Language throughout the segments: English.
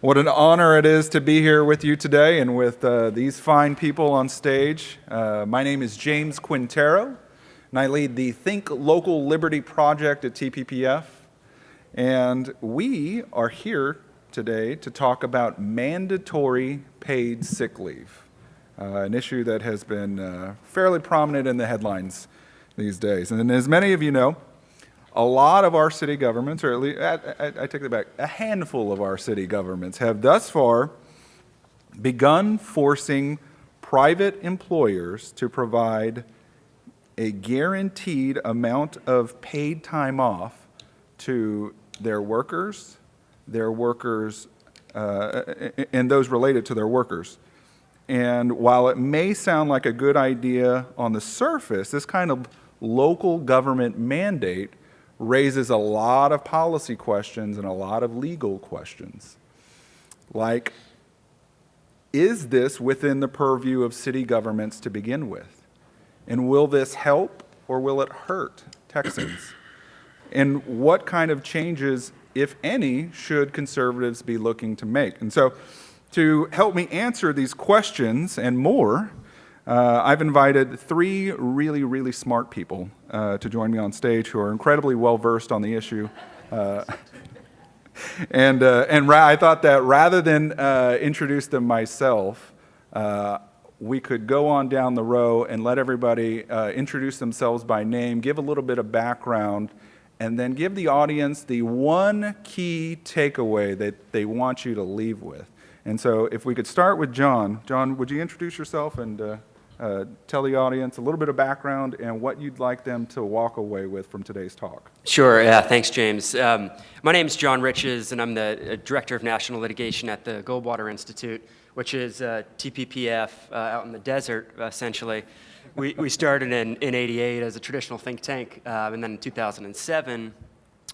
What an honor it is to be here with you today and with these fine people on stage. My name is James Quintero, and I lead the Think Local Liberty Project at TPPF. And we are here today to talk about mandatory paid sick leave, an issue that has been fairly prominent in the headlines these days. And as many of you know, a lot of our city governments, or at least, I take that back, a handful of our city governments have thus far begun forcing private employers to provide a guaranteed amount of paid time off to their workers, and those related to their workers. And while it may sound like a good idea on the surface, this kind of local government mandate raises a lot of policy questions and a lot of legal questions. Like, is this within the purview of city governments to begin with? And will this help or will it hurt Texans? And what kind of changes, if any, should conservatives be looking to make? And so, to help me answer these questions and more, I've invited three really, really smart people to join me on stage who are incredibly well-versed on the issue. And I thought that rather than introduce them myself, we could go on down the row and let everybody introduce themselves by name, give a little bit of background, and then give the audience the one key takeaway that they want you to leave with. And so if we could start with John. John, would you introduce yourself and tell the audience a little bit of background and what you'd like them to walk away with from today's talk? Sure, yeah, thanks, James. My name is John Riches, and I'm the Director of National Litigation at the Goldwater Institute, which is TPPF out in the desert, essentially. We started in '88 as a traditional think tank, and then in 2007,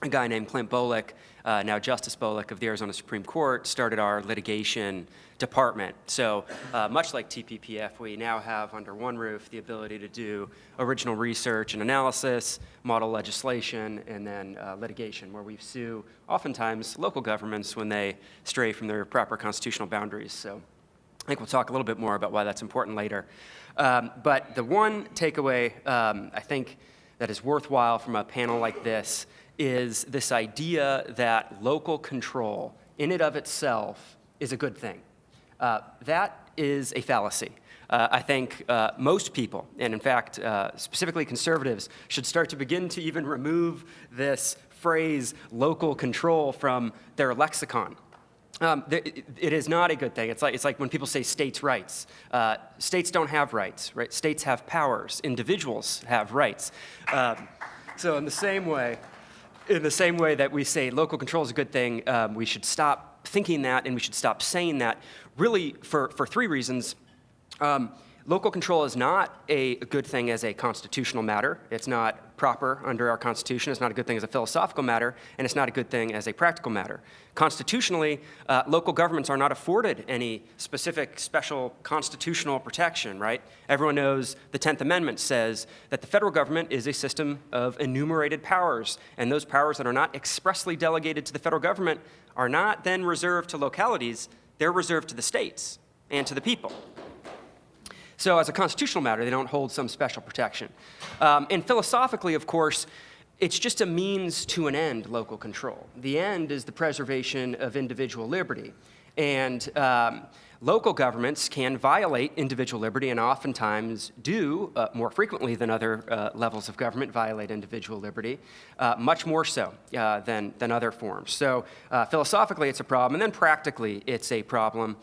a guy named Clint Bolick, now Justice Bolick of the Arizona Supreme Court, started our litigation department. So much like TPPF, we now have under one roof the ability to do original research and analysis, model legislation, and then litigation, where we sue oftentimes local governments when they stray from their proper constitutional boundaries. So I think we'll talk a little bit more about why that's important later. But the one takeaway I think that is worthwhile from a panel like this is this idea that local control in and of itself is a good thing. That is a fallacy. I think most people, and in fact, specifically conservatives, should start to begin to even remove this phrase local control from their lexicon. It is not a good thing. It's like when people say states' rights. States don't have rights, right? States have powers. Individuals have rights. So in the same way that we say local control is a good thing, we should stop thinking that and we should stop saying that, really for three reasons. Local control is not a good thing as a constitutional matter. It's not proper under our Constitution. It's not a good thing as a philosophical matter, and it's not a good thing as a practical matter. Constitutionally, local governments are not afforded any specific special constitutional protection, right? Everyone knows the 10th Amendment says that the federal government is a system of enumerated powers, and those powers that are not expressly delegated to the federal government are not then reserved to localities. They're reserved to the states and to the people. So as a constitutional matter, they don't hold some special protection. And philosophically, of course, it's just a means to an end, local control. The end is the preservation of individual liberty. And local governments can violate individual liberty and oftentimes do, more frequently than other levels of government, violate individual liberty, much more so than other forms. So philosophically, it's a problem. And then practically, it's a problem.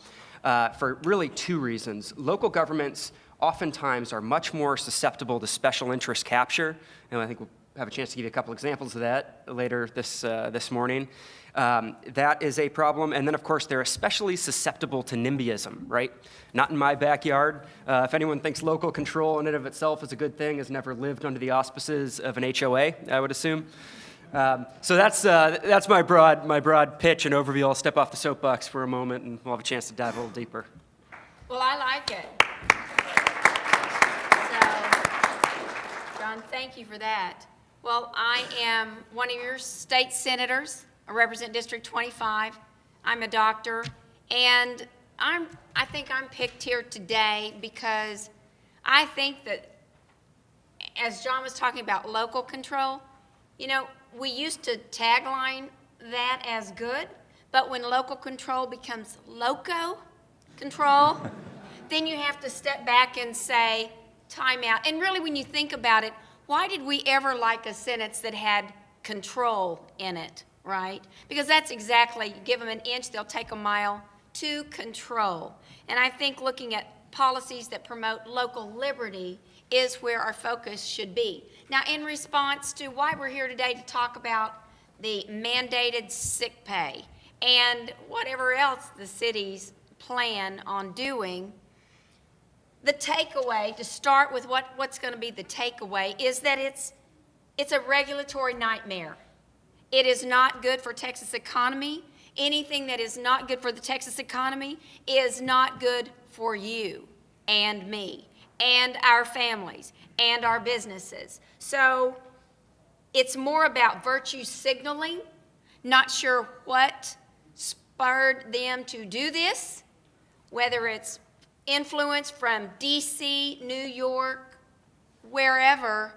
For really two reasons. Local governments oftentimes are much more susceptible to special interest capture, and I think we'll have a chance to give you a couple examples of that later this morning. That is a problem, and then of course they're especially susceptible to NIMBYism, right? Not in my backyard. If anyone thinks local control in and of itself is a good thing, has never lived under the auspices of an HOA, I would assume. So that's my broad pitch and overview. I'll step off the soapbox for a moment, and we'll have a chance to dive a little deeper. Well, I like it. So, John, thank you for that. Well, I am one of your state senators. I represent District 25. I'm a doctor, and I think I'm picked here today because I think that, as John was talking about local control, you know, we used to tagline that as good, but when local control becomes loco control, then you have to step back and say, time out. And really, when you think about it, why did we ever like a sentence that had control in it, right? Because that's exactly, you give them an inch, they'll take a mile, to control. And I think looking at policies that promote local liberty is where our focus should be. Now, in response to why we're here today to talk about the mandated sick pay and whatever else the cities plan on doing, the takeaway, to start with what's going to be the takeaway, is that it's a regulatory nightmare. It is not good for Texas economy. Anything that is not good for the Texas economy is not good for you and me and our families and our businesses. So it's more about virtue signaling. Not sure what spurred them to do this, whether it's influence from DC, New York, wherever.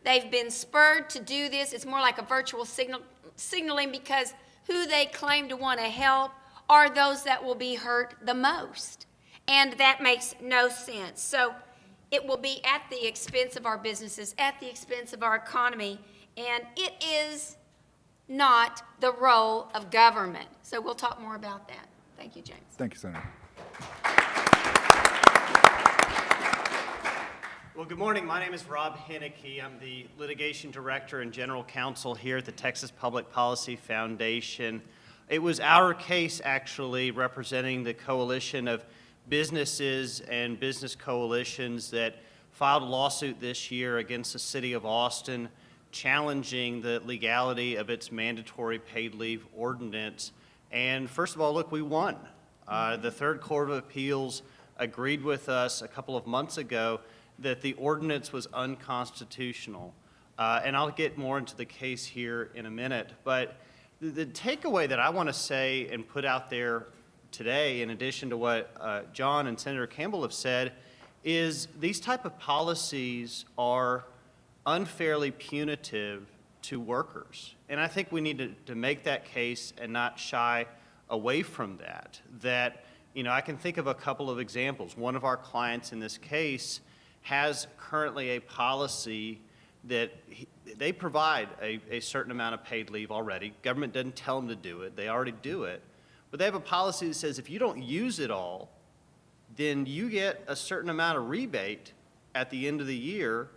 They've been spurred to do this. It's more like a virtual signaling, because who they claim to want to help are those that will be hurt the most. And that makes no sense. So it will be at the expense of our businesses, at the expense of our economy, and it is not the role of government. So we'll talk more about that. Thank you, James. Thank you, Senator. Well, good morning. My name is Rob Henneke. I'm the litigation director and general counsel here at the Texas Public Policy Foundation. It was our case, actually, representing the coalition of businesses and business coalitions that filed a lawsuit this year against the city of Austin, challenging the legality of its mandatory paid leave ordinance. And first of all, look, we won. The Third Court of Appeals agreed with us a couple of months ago that the ordinance was unconstitutional. And I'll get more into the case here in a minute. But the takeaway that I want to say and put out there today, in addition to what John and Senator Campbell have said, is these type of policies are unfairly punitive to workers. And I think we need to make that case and not shy away from that. That, you know, I can think of a couple of examples. One of our clients in this case has currently a policy that they provide a certain amount of paid leave already. Government doesn't tell them to do it. They already do it. But they have a policy that says if you don't use it all, then you get a certain amount of rebate at the end of the year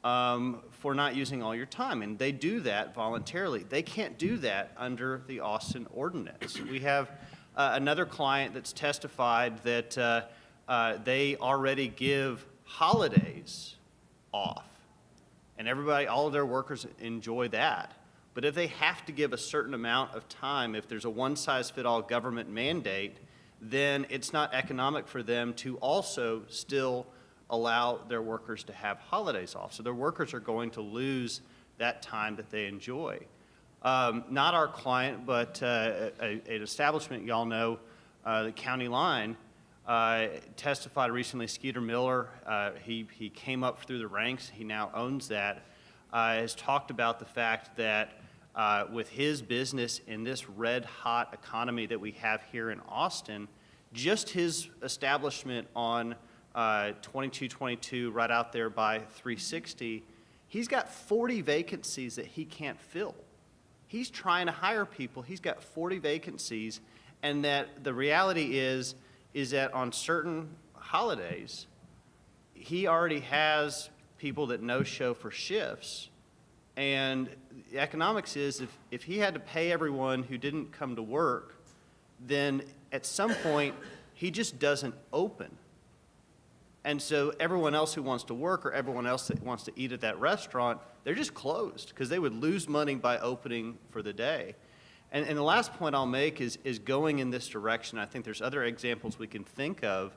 for not using all your time. And they do that voluntarily. They can't do that under the Austin ordinance. We have another client that's testified that they already give holidays off, and everybody, all of their workers enjoy that. But if they have to give a certain amount of time, if there's a one-size-fits-all government mandate, then it's not economic for them to also still allow their workers to have holidays off. So their workers are going to lose that time that they enjoy. Not our client, but an establishment y'all know, the County Line, testified recently. Skeeter Miller, he came up through the ranks. He now owns that. Has talked about the fact that with his business in this red-hot economy that we have here in Austin, just his establishment on 2222 right out there by 360, he's got 40 vacancies that he can't fill. He's trying to hire people. He's got 40 vacancies, and that the reality is that on certain holidays, he already has people that no-show for shifts. And the economics is if he had to pay everyone who didn't come to work, then at some point, he just doesn't open. And so everyone else who wants to work or everyone else that wants to eat at that restaurant, they're just closed because they would lose money by opening for the day. And the last point I'll make is going in this direction. I think there's other examples we can think of,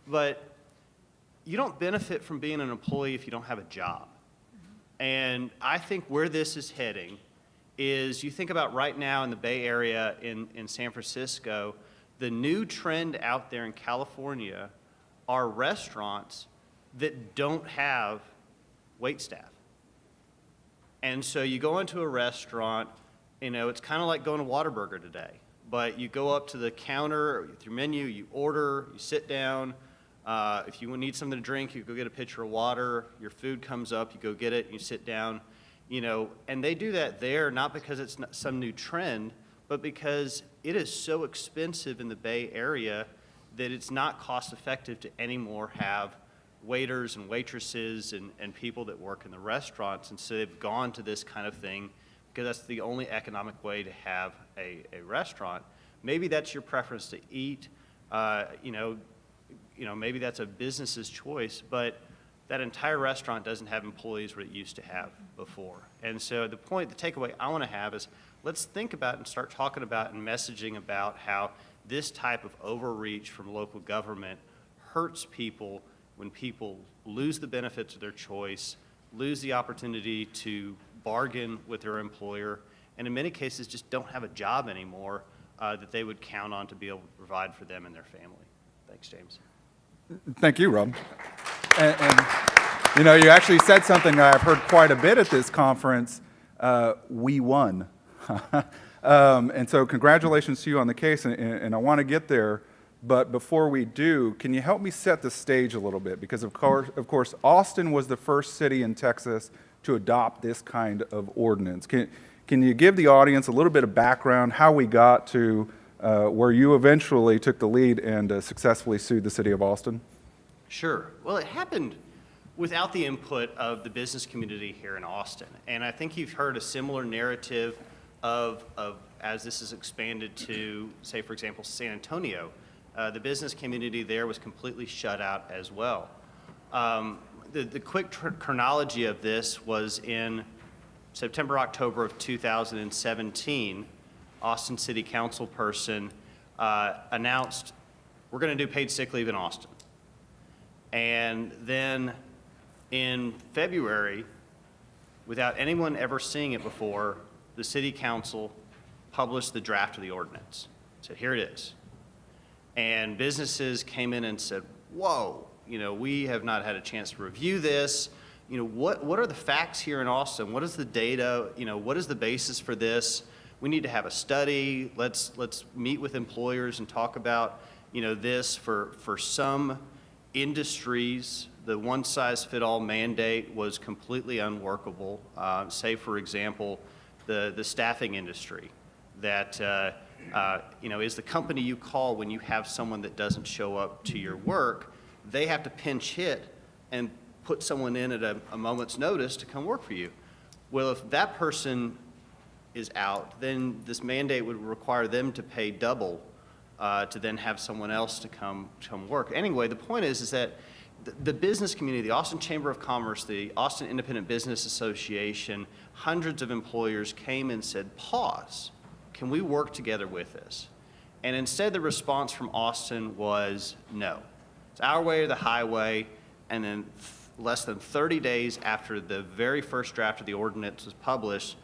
but you don't benefit from being an employee if you don't have a job. And I think where this is heading is you think about right now in the Bay Area in San Francisco, the new trend out there in California are restaurants that don't have wait staff. And so you go into a restaurant, you know, it's kind of like going to Whataburger today, but you go up to the counter with your menu, you order, you sit down. If you need something to drink, you go get a pitcher of water, your food comes up, you go get it, you sit down, you know, and they do that there not because it's some new trend, but because it is so expensive in the Bay Area that it's not cost effective to anymore have waiters and waitresses and people that work in the restaurants. And so they've gone to this kind of thing because that's the only economic way to have a restaurant. Maybe that's your preference to eat, you know, maybe that's a business's choice, but that entire restaurant doesn't have employees what it used to have before. And so the takeaway I want to have is let's think about and start talking about and messaging about how this type of overreach from local government hurts people when people lose the benefits of their choice, lose the opportunity to bargain with their employer, and in many cases just don't have a job anymore that they would count on to be able to provide for them and their family. Thanks, James. Thank you, Rob. And you know, you actually said something I've heard quite a bit at this conference. We won. And so congratulations to you on the case, and I want to get there. But before we do, can you help me set the stage a little bit? Because of course, Austin was the first city in Texas to adopt this kind of ordinance. Can you give the audience a little bit of background, how we got to where you eventually took the lead and successfully sued the city of Austin? Sure. Well, it happened without the input of the business community here in Austin. And I think you've heard a similar narrative of as this is expanded to, say, for example, San Antonio. The business community there was completely shut out as well. The quick chronology of this was in September, October of 2017, Austin City Council person announced, we're going to do paid sick leave in Austin. And then in February, without anyone ever seeing it before, the city council published the draft of the ordinance. So here it is. And businesses came in and said, whoa, you know, we have not had a chance to review this. You know, what are the facts here in Austin? What is the data? You know, what is the basis for this? We need to have a study. Let's meet with employers and talk about, you know, this for some industries. The one-size-fit-all mandate was completely unworkable. Say, for example, the staffing industry that, you know, is the company you call when you have someone that doesn't show up to your work. They have to pinch hit and put someone in at a moment's notice to come work for you. Well, if that person is out, then this mandate would require them to pay double to then have someone else to come work. Anyway, the point is that the business community, the Austin Chamber of Commerce, the Austin Independent Business Association, hundreds of employers came and said, pause, can we work together with this? And instead the response from Austin was no. It's our way or the highway. And then less than 30 days after the very first draft of the ordinance was published,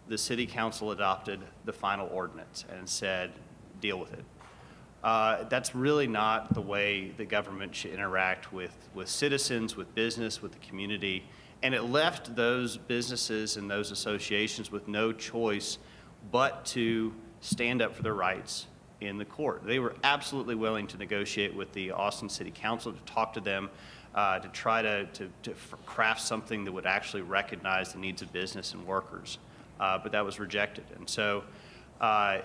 the city council adopted the final ordinance and said, deal with it. That's really not the way the government should interact with citizens, with business, with the community. And it left those businesses and those associations with no choice but to stand up for their rights in the court. They were absolutely willing to negotiate with the Austin City Council, to talk to them, to try to craft something that would actually recognize the needs of business and workers. But that was rejected. And so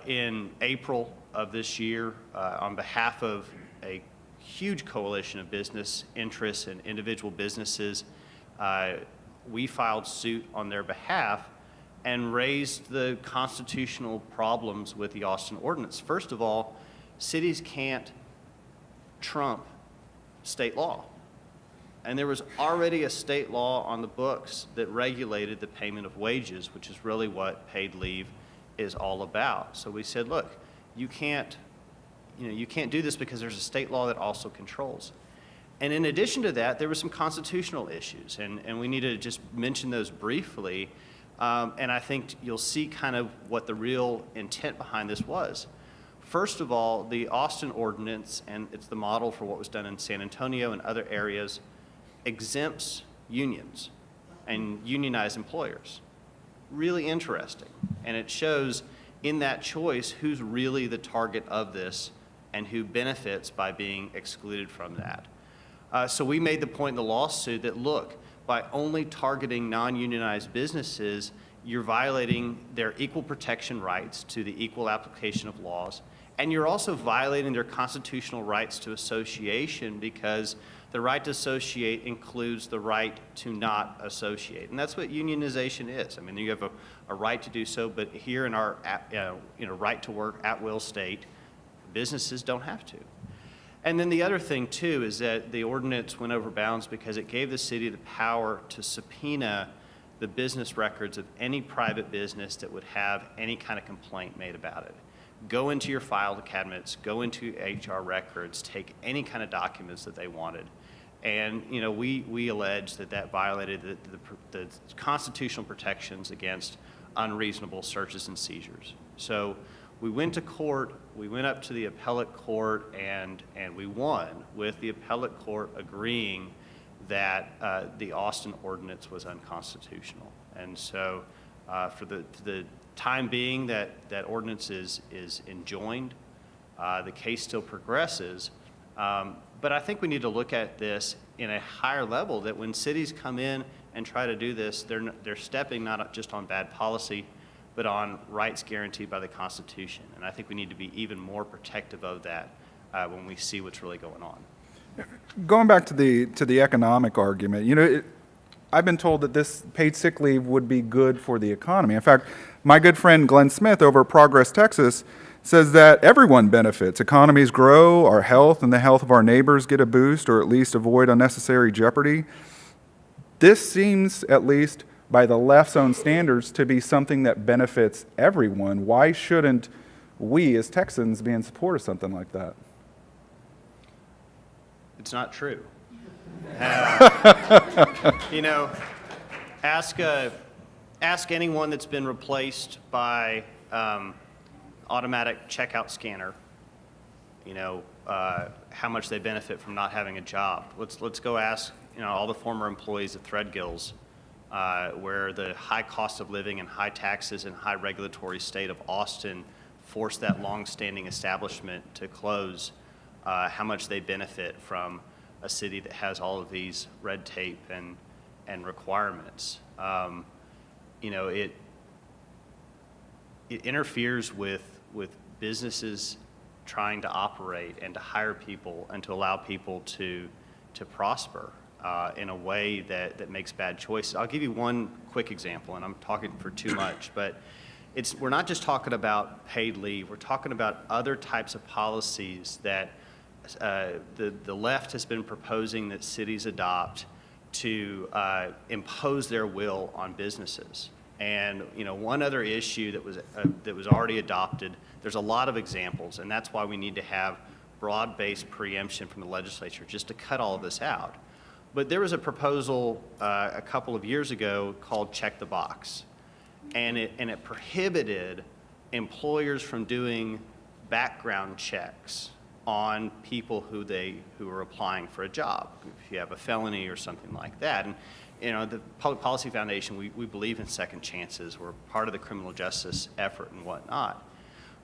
in April of this year, on behalf of a huge coalition of business interests and individual businesses, we filed suit on their behalf and raised the constitutional problems with the Austin ordinance. First of all, cities can't trump state law. And there was already a state law on the books that regulated the payment of wages, which is really what paid leave is all about. So we said, look, you can't do this because there's a state law that also controls. And in addition to that, there were some constitutional issues, and we need to just mention those briefly. And I think you'll see kind of what the real intent behind this was. First of all, the Austin ordinance, and it's the model for what was done in San Antonio and other areas, exempts unions and unionized employers. Really interesting. And it shows in that choice who's really the target of this and who benefits by being excluded from that. So we made the point in the lawsuit that, look, by only targeting non-unionized businesses, you're violating their equal protection rights to the equal application of laws, and you're also violating their constitutional rights to association, because the right to associate includes the right to not associate. And that's what unionization is. I mean, you have a right to do so, but here in our right to work at will state, businesses don't have to. And then the other thing, too, is that the ordinance went over bounds because it gave the city the power to subpoena the business records of any private business that would have any kind of complaint made about it. Go into your file cabinets, go into HR records, take any kind of documents that they wanted. And, you know, we allege that that violated the constitutional protections against unreasonable searches and seizures. So we went to court, we went up to the appellate court, and we won, with the appellate court agreeing that the Austin ordinance was unconstitutional. And so for the time being that ordinance is enjoined, the case still progresses. But I think we need to look at this in a higher level, that when cities come in and try to do this, they're stepping not just on bad policy, but on rights guaranteed by the Constitution. And I think we need to be even more protective of that when we see what's really going on. Going back to the economic argument, you know, I've been told that this paid sick leave would be good for the economy. In fact, my good friend Glenn Smith over at Progress, Texas, says that everyone benefits. Economies grow, our health and the health of our neighbors get a boost, or at least avoid unnecessary jeopardy. This seems, at least by the left's own standards, to be something that benefits everyone. Why shouldn't we as Texans be in support of something like that? It's not true. You know, ask anyone that's been replaced by automatic checkout scanner, you know, how much they benefit from not having a job. Let's go ask, you know, all the former employees at Threadgills, where the high cost of living and high taxes and high regulatory state of Austin forced that long-standing establishment to close, how much they benefit from a city that has all of these red tape and requirements. You know, it interferes with businesses trying to operate and to hire people and to allow people to prosper in a way that makes bad choices. I'll give you one quick example, and I'm talking for too much, but we're not just talking about paid leave. We're talking about other types of policies that the left has been proposing that cities adopt to impose their will on businesses. And, you know, one other issue that was already adopted, there's a lot of examples, and that's why we need to have broad-based preemption from the legislature just to cut all of this out. But there was a proposal a couple of years ago called Check the Box, and it prohibited employers from doing background checks on people who are applying for a job, if you have a felony or something like that. And, you know, the Public Policy Foundation, we believe in second chances. We're part of the criminal justice effort and whatnot.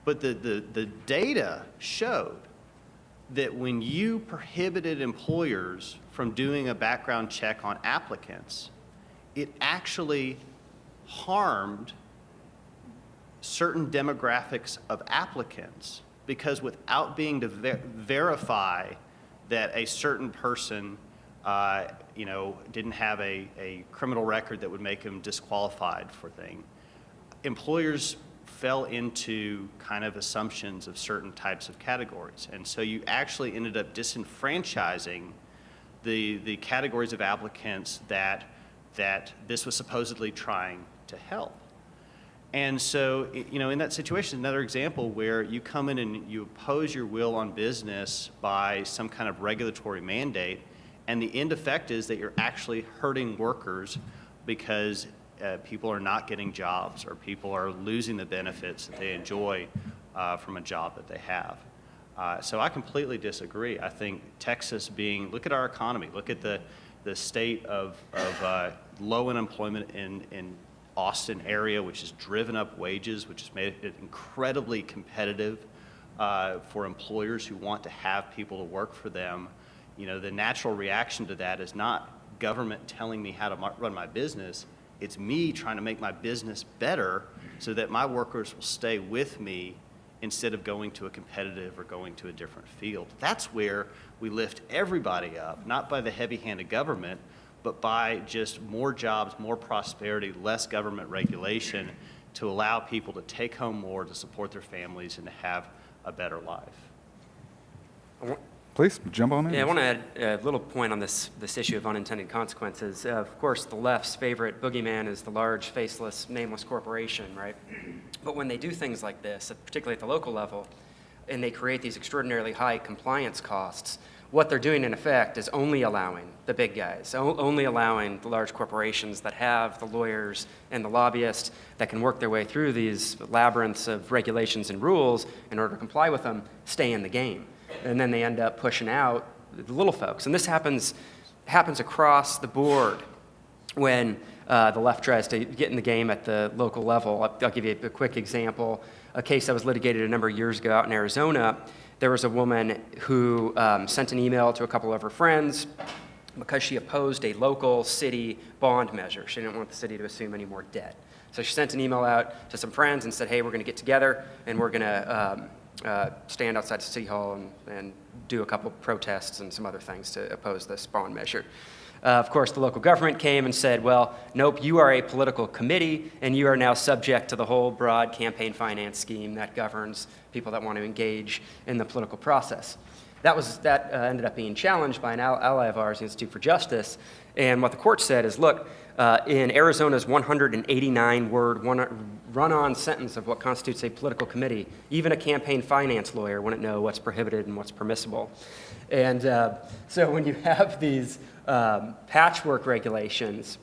But the data showed that when you prohibited employers from doing a background check on applicants, it actually harmed certain demographics of applicants, because without being to verify that a certain person you know, didn't have a criminal record that would make them disqualified for things, employers fell into kind of assumptions of certain types of categories. And so you actually ended up disenfranchising the categories of applicants that this was supposedly trying to help. And so, you know, in that situation, another example where you come in and you oppose your will on business by some kind of regulatory mandate, and the end effect is that you're actually hurting workers because people are not getting jobs, or people are losing the benefits that they enjoy from a job that they have. So I completely disagree. I think Texas look at our economy, look at the state of low unemployment in Austin area, which has driven up wages, which has made it incredibly competitive for employers who want to have people to work for them. You know, the natural reaction to that is not government telling me how to run my business. It's me trying to make my business better so that my workers will stay with me instead of going to a competitive or going to a different field. That's where we lift everybody up, not by the heavy-handed government, but by just more jobs, more prosperity, less government regulation to allow people to take home more, to support their families, and to have a better life. Please, jump on in. Yeah, I want to add a little point on this issue of unintended consequences. Of course, the left's favorite boogeyman is the large, faceless, nameless corporation, right? But when they do things like this, particularly at the local level, and they create these extraordinarily high compliance costs, what they're doing in effect is only allowing the big guys, only allowing the large corporations that have the lawyers and the lobbyists that can work their way through these labyrinths of regulations and rules in order to comply with them, stay in the game. And then they end up pushing out the little folks. And this happens across the board when the left tries to get in the game at the local level. I'll give you a quick example. A case that was litigated a number of years ago out in Arizona. There was a woman who sent an email to a couple of her friends because she opposed a local city bond measure. She didn't want the city to assume any more debt. So she sent an email out to some friends and said, hey, we're going to get together and we're going to stand outside the City Hall and do a couple protests and some other things to oppose this bond measure. Of course, the local government came and said, well, nope, you are a political committee, and you are now subject to the whole broad campaign finance scheme that governs people that want to engage in the political process. That ended up being challenged by an ally of ours, the Institute for Justice, and what the court said is, look, in Arizona's 189-word run-on sentence of what constitutes a political committee, even a campaign finance lawyer wouldn't know what's prohibited and what's permissible. And so when you have these patchwork regulations,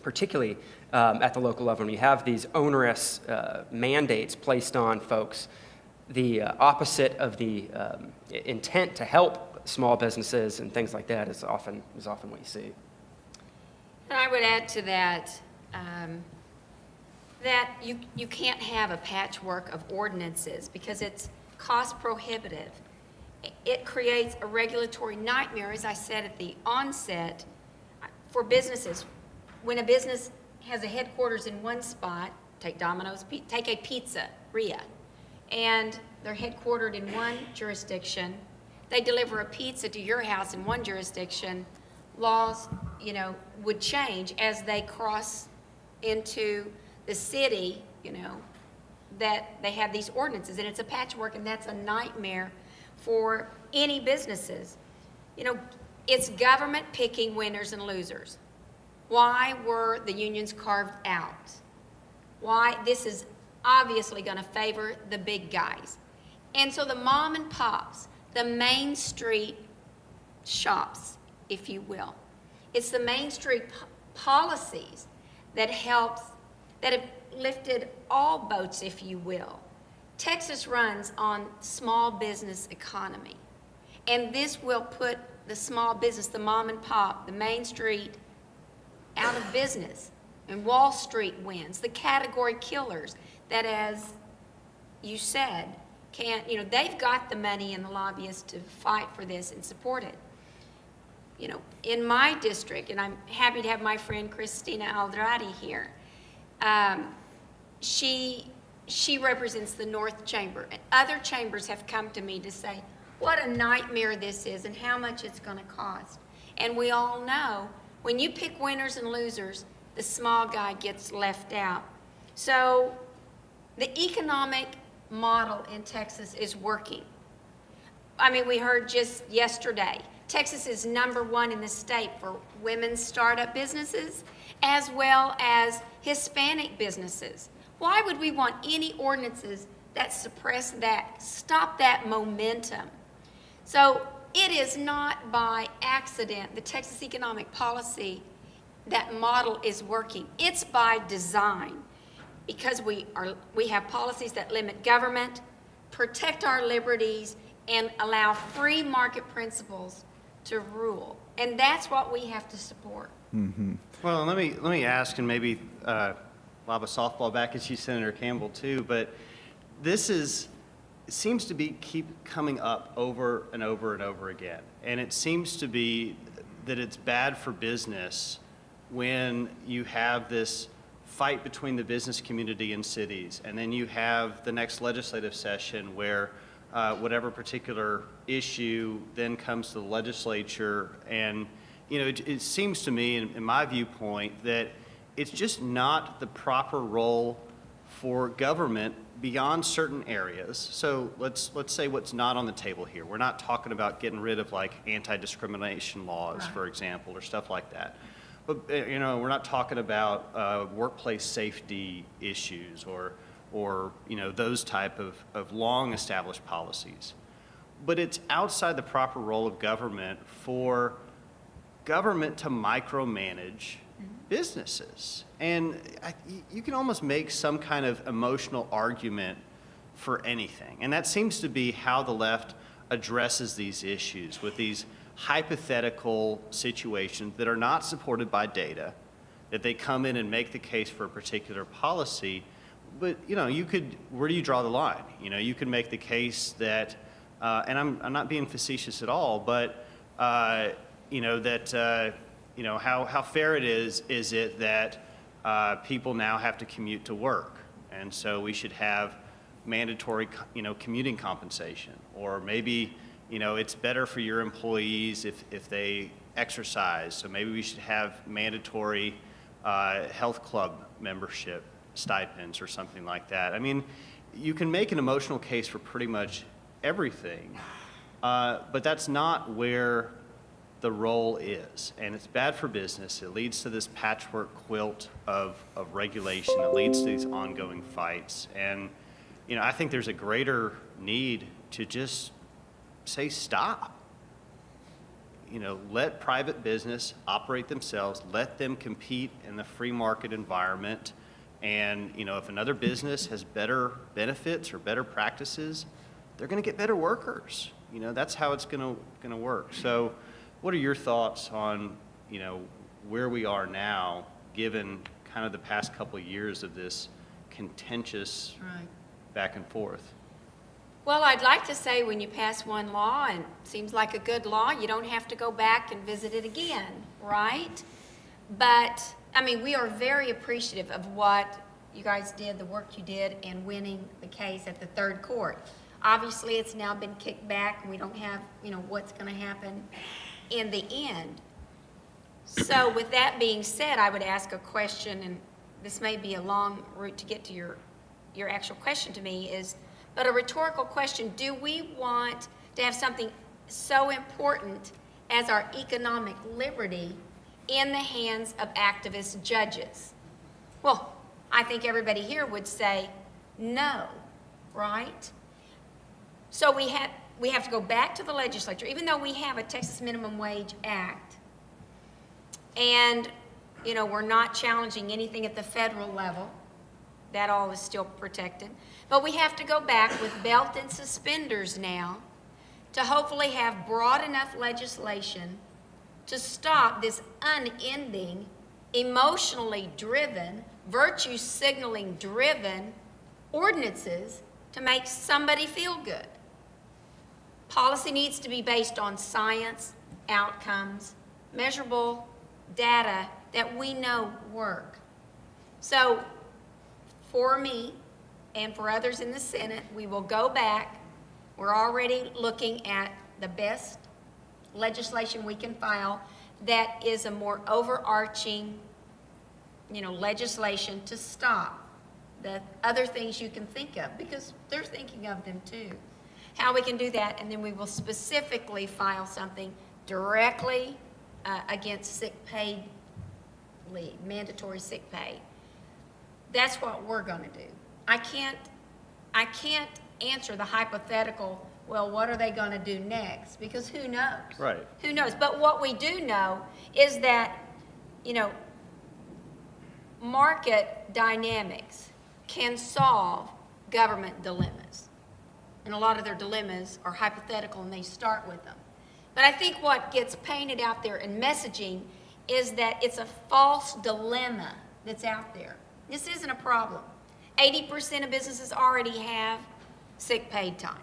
particularly at the local level, when you have these onerous mandates placed on folks, the opposite of the intent to help small businesses and things like that is often what you see. And I would add to that, that you can't have a patchwork of ordinances because it's cost prohibitive. It creates a regulatory nightmare, as I said at the onset, for businesses. When a business has a headquarters in one spot, take Domino's, take a pizzeria, and they're headquartered in one jurisdiction, they deliver a pizza to your house in one jurisdiction, laws, would change as they cross into the city, that they have these ordinances, and it's a patchwork, and that's a nightmare for any businesses. It's government picking winners and losers. Why were the unions carved out? Why? This is obviously going to favor the big guys. And so the mom and pops, the Main Street shops, if you will, it's the Main Street policies that have lifted all boats, if you will. Texas runs on small business economy, and this will put the small business, the mom and pop, the Main Street out of business, and Wall Street wins. The category killers that, as you said, they've got the money and the lobbyists to fight for this and support it. In my district, and I'm happy to have my friend Christina Aldradi here, she represents the North Chamber, and other chambers have come to me to say what a nightmare this is and how much it's going to cost. And we all know when you pick winners and losers, the small guy gets left out. So the economic model in Texas is working. We heard just yesterday, Texas is #1 in the state for women's startup businesses as well as Hispanic businesses. Why would we want any ordinances that suppress that, stop that momentum? So it is not by accident the Texas economic policy that model is working. It's by design, because we have policies that limit government, protect our liberties, and allow free market principles to rule. And that's what we have to support. Well, let me ask, and maybe lob a softball back at you, Senator Campbell, too. But it seems to keep coming up over and over and over again, and it seems to be that it's bad for business when you have this fight between the business community and cities, and then you have the next legislative session where whatever particular issue then comes to the legislature. And it seems to me, in my viewpoint, that it's just not the proper role for government beyond certain areas. So let's say what's not on the table here. We're not talking about getting rid of like anti-discrimination laws, for example, or stuff like that. But we're not talking about workplace safety issues or those type of long established policies. But it's outside the proper role of government for government to micromanage businesses. And you can almost make some kind of emotional argument for anything. And that seems to be how the left addresses these issues, with these hypothetical situations that are not supported by data, that they come in and make the case for a particular policy. But where do you draw the line? You can make the case that, and I'm not being facetious at all, but how fair it is it that people now have to commute to work, and so we should have mandatory commuting compensation, or maybe it's better for your employees if they exercise, so maybe we should have mandatory health club membership stipends or something like that. I mean, you can make an emotional case for pretty much everything, but that's not where the role is. And it's bad for business. It leads to this patchwork quilt of regulation. It leads to these ongoing fights. And I think there's a greater need to just say stop. Let private business operate themselves. Let them compete in the free market environment. And if another business has better benefits or better practices, they're going to get better workers. That's how it's going to work. So, what are your thoughts on where we are now, given kind of the past couple of years of this contentious back and forth? Well, I'd like to say when you pass one law and it seems like a good law, you don't have to go back and visit it again, right? But, we are very appreciative of what you guys did, the work you did in winning the case at the third court. Obviously, it's now been kicked back, and we don't have, what's going to happen in the end. So with that being said, I would ask a question, and this may be a long route to get to your actual question to me, but a rhetorical question: do we want to have something so important as our economic liberty in the hands of activist judges? Well, I think everybody here would say no, right? So we have to go back to the legislature, even though we have a Texas Minimum Wage Act, and we're not challenging anything at the federal level. That all is still protected. But we have to go back with belt and suspenders now to hopefully have broad enough legislation to stop this unending, emotionally driven, virtue signaling driven ordinances to make somebody feel good. Policy needs to be based on science, outcomes, measurable data that we know work. So for me and for others in the Senate, we will go back. We're already looking at the best legislation we can file that is a more overarching, legislation to stop the other things you can think of, because they're thinking of them too. How we can do that, and then we will specifically file something directly against sick pay leave, mandatory sick pay. That's what we're going to do. I can't answer the hypothetical, well, what are they going to do next? Because who knows? Right. Who knows? But what we do know is that, market dynamics can solve government dilemmas. And a lot of their dilemmas are hypothetical and they start with them. But I think what gets painted out there in messaging is that it's a false dilemma that's out there. This isn't a problem. 80% of businesses already have sick paid time.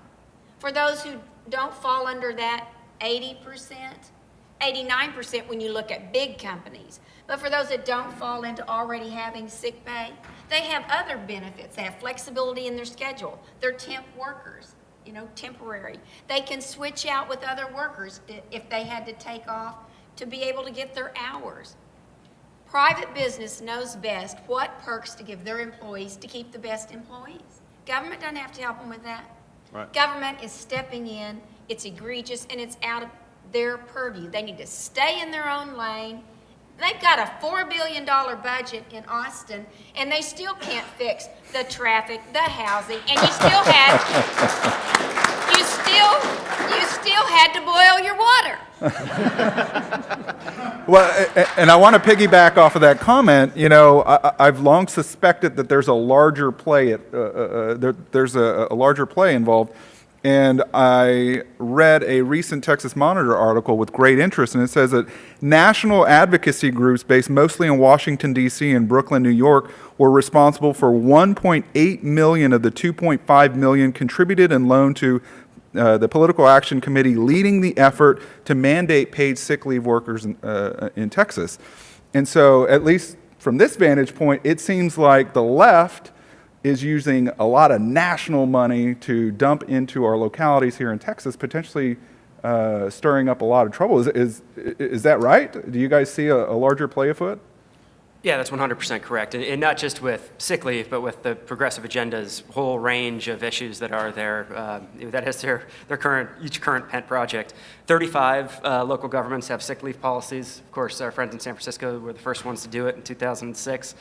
For those who don't fall under that 80%, 89% when you look at big companies. But for those that don't fall into already having sick pay, they have other benefits. They have flexibility in their schedule. They're temp workers, temporary. They can switch out with other workers if they had to take off to be able to get their hours. Private business knows best what perks to give their employees to keep the best employees. Government doesn't have to help them with that. Right. Government is stepping in, it's egregious, and it's out of their purview. They need to stay in their own lane. They've got a $4 billion budget in Austin, and they still can't fix the traffic, the housing, and you still had to boil your water. Well, and I want to piggyback off of that comment. I've long suspected that there's a larger play. There's a larger play involved. And I read a recent Texas Monitor article with great interest, and it says that national advocacy groups based mostly in Washington, D.C. and Brooklyn, New York, were responsible for 1.8 million of the 2.5 million contributed and loaned to the Political Action Committee leading the effort to mandate paid sick leave workers in Texas. And so, at least from this vantage point, it seems like the left is using a lot of national money to dump into our localities here in Texas, potentially stirring up a lot of trouble. Is that right? Do you guys see a larger play afoot? Yeah, that's 100% correct. And not just with sick leave, but with the progressive agenda's whole range of issues that are there. That is their each current pet project. 35 local governments have sick leave policies. Of course, our friends in San Francisco were the first ones to do it in 2006.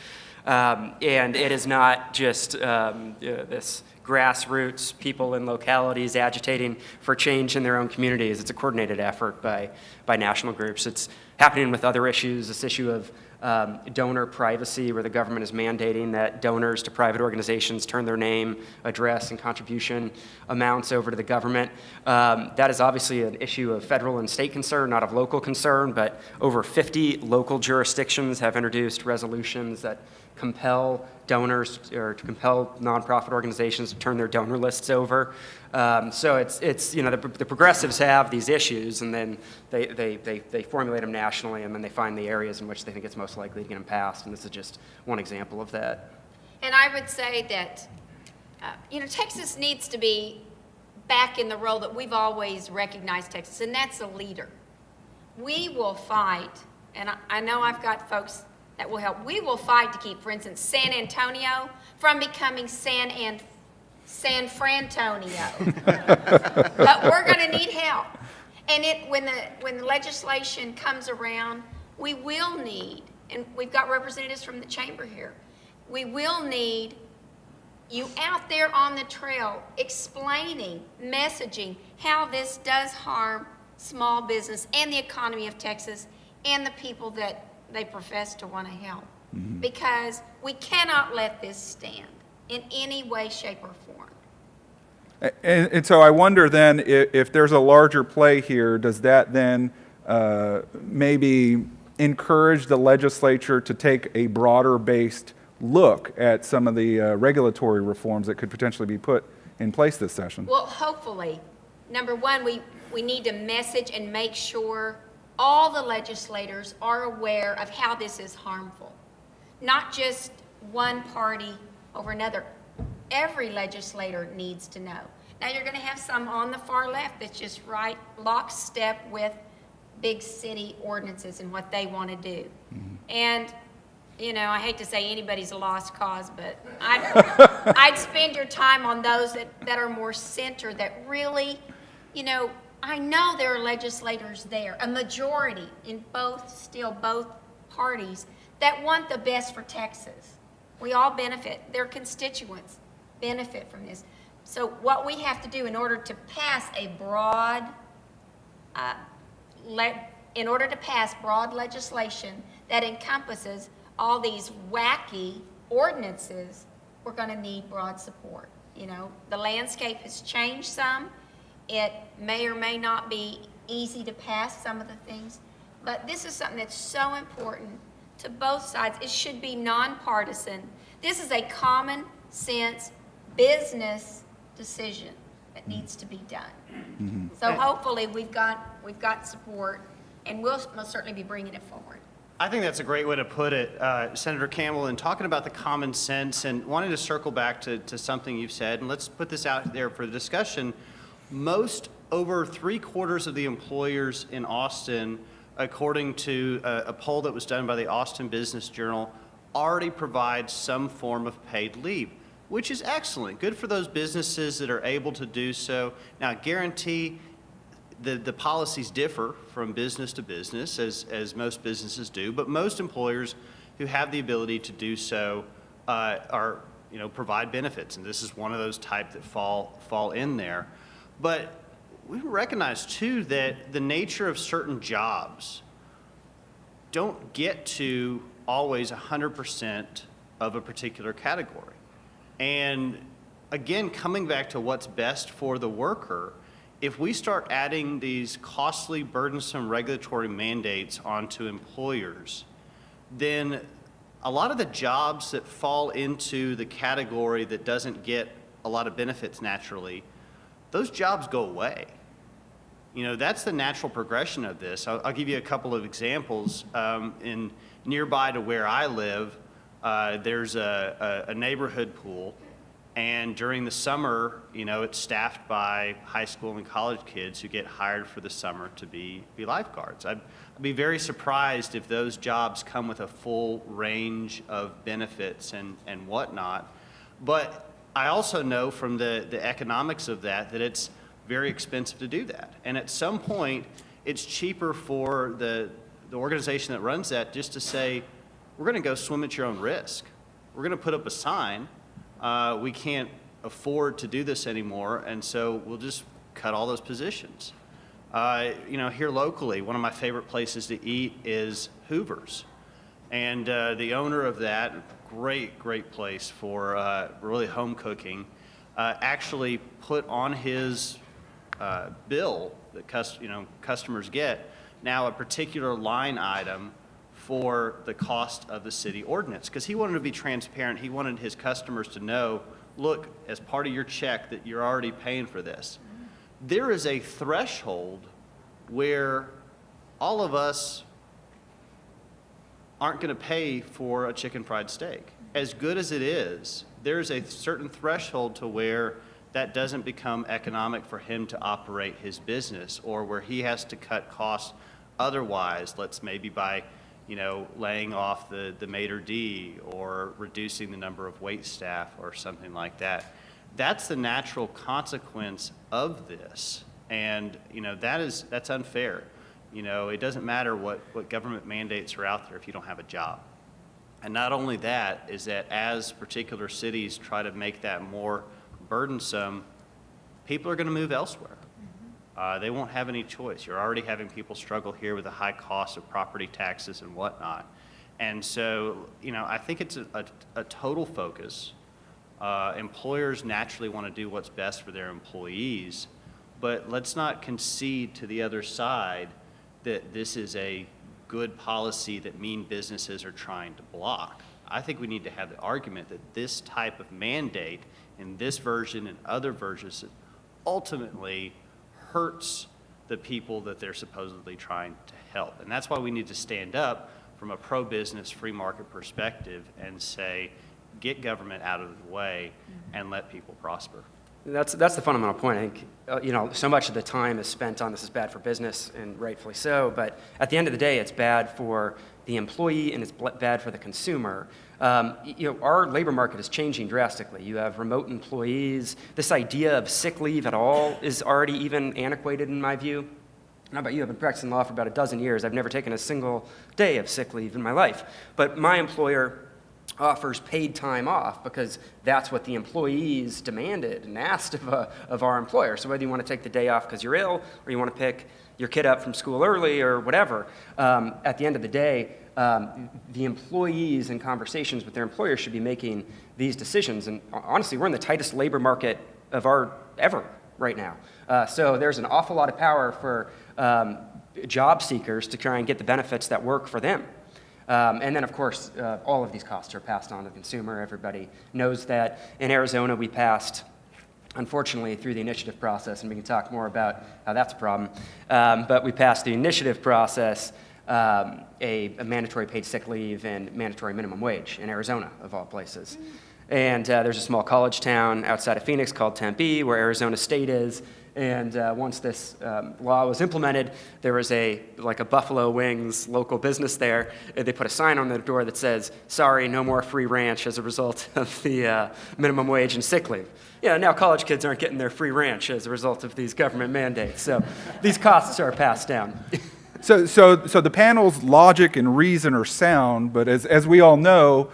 And it is not just this grassroots people in localities agitating for change in their own communities. It's a coordinated effort by national groups. It's happening with other issues, this issue of donor privacy, where the government is mandating that donors to private organizations turn their name, address, and contribution amounts over to the government. That is obviously an issue of federal and state concern, not of local concern, but over 50 local jurisdictions have introduced resolutions that compel donors or to compel nonprofit organizations to turn their donor lists over. So it's the progressives have these issues, and then they formulate them nationally, and then they find the areas in which they think it's most likely to get them passed, and this is just one example of that. And I would say that, Texas needs to be back in the role that we've always recognized Texas, and that's a leader. We will fight, and I know I've got folks that will help. We will fight to keep, for instance, San Antonio from becoming San Frantonio. But we're going to need help. And when the legislation comes around, we will need, and we've got representatives from the chamber here, we will need you out there on the trail explaining, messaging how this does harm small business and the economy of Texas and the people that they profess to want to help. Mm-hmm. Because we cannot let this stand in any way, shape, or form. And so I wonder then, if there's a larger play here, does that then maybe encourage the legislature to take a broader based look at some of the regulatory reforms that could potentially be put in place this session? Well, hopefully. Number one, we need to message and make sure all the legislators are aware of how this is harmful. Not just one party over another. Every legislator needs to know. Now, you're going to have some on the far left that's just right lockstep with big city ordinances and what they want to do. Mm-hmm. And, I hate to say anybody's a lost cause, but I'd spend your time on those that are more center, that really, I know there are legislators there, a majority in both parties, that want the best for Texas. We all benefit. Their constituents benefit from this. So what we have to do in order to pass broad legislation that encompasses all these wacky ordinances, we're going to need broad support. You know, the landscape has changed some. It may or may not be easy to pass some of the things, but this is something that's so important to both sides. It should be nonpartisan. This is a common sense business decision that needs to be done. So hopefully we've got support, and we'll most certainly be bringing it forward. I think that's a great way to put it, Senator Campbell, and talking about the common sense and wanting to circle back to something you've said, and let's put this out there for discussion. Over 3/4 of the employers in Austin, according to a poll that was done by the Austin Business Journal, already provide some form of paid leave, which is excellent. Good for those businesses that are able to do so. Now, guarantee the policies differ from business to business, as most businesses do, but most employers who have the ability to do so provide benefits, and this is one of those type that fall in there. But we recognize too that the nature of certain jobs don't get to always 100% of a particular category. And again, coming back to what's best for the worker, if we start adding these costly, burdensome regulatory mandates onto employers, then a lot of the jobs that fall into the category that doesn't get a lot of benefits naturally, those jobs go away. You know, that's the natural progression of this. I'll give you a couple of examples. Nearby to where I live, there's a neighborhood pool, and during the summer, you know, it's staffed by high school and college kids who get hired for the summer to be lifeguards. I'd be very surprised if those jobs come with a full range of benefits and whatnot. But I also know from the economics of that it's very expensive to do that. And at some point, it's cheaper for the organization that runs that just to say, we're going to go swim at your own risk. We're going to put up a sign. We can't afford to do this anymore, and so we'll just cut all those positions. Here locally, one of my favorite places to eat is Hoover's. And the owner of that, great place for really home cooking, actually put on his bill that customers get now a particular line item for the cost of the city ordinance, because he wanted to be transparent. He wanted his customers to know, look, as part of your check that you're already paying for this. There is a threshold where all of us aren't going to pay for a chicken fried steak. As good as it is, there's a certain threshold to where that doesn't become economic for him to operate his business, or where he has to cut costs otherwise, let's maybe by laying off the maitre d' or reducing the number of wait staff or something like that. That's the natural consequence of this. And that's unfair. It doesn't matter what government mandates are out there if you don't have a job. And not only that, is that as particular cities try to make that more burdensome, people are going to move elsewhere. They won't have any choice. You're already having people struggle here with the high cost of property taxes and whatnot. And so, I think it's a total focus. Employers naturally want to do what's best for their employees, but let's not concede to the other side that this is a good policy that mean businesses are trying to block. I think we need to have the argument that this type of mandate in this version and other versions ultimately hurts the people that they're supposedly trying to help. And that's why we need to stand up from a pro-business, free market perspective and say, get government out of the way and let people prosper. That's the fundamental point. I think, so much of the time is spent on this is bad for business, and rightfully so, but at the end of the day, it's bad for the employee and it's bad for the consumer. Our labor market is changing drastically. You have remote employees. This idea of sick leave at all is already even antiquated in my view. How about you? I've been practicing law for about a dozen years. I've never taken a single day of sick leave in my life. But my employer offers paid time off because that's what the employees demanded and asked of our employer. So whether you want to take the day off because you're ill or you want to pick your kid up from school early or whatever, at the end of the day, the employees in conversations with their employers should be making these decisions. And honestly, we're in the tightest labor market of our ever right now. So there's an awful lot of power for job seekers to try and get the benefits that work for them. And then, of course, all of these costs are passed on to the consumer. Everybody knows that. In Arizona, we passed, unfortunately, through the initiative process, and we can talk more about how that's a problem, but we passed the initiative process, a mandatory paid sick leave and mandatory minimum wage in Arizona, of all places. And there's a small college town outside of Phoenix called Tempe, where Arizona State is. And once this law was implemented, there was a Buffalo Wings local business there. They put a sign on the door that says, "Sorry, no more free ranch as a result of the minimum wage and sick leave." Yeah, now college kids aren't getting their free ranch as a result of these government mandates. So these costs are passed down. So the panel's logic and reason are sound, but as we all know,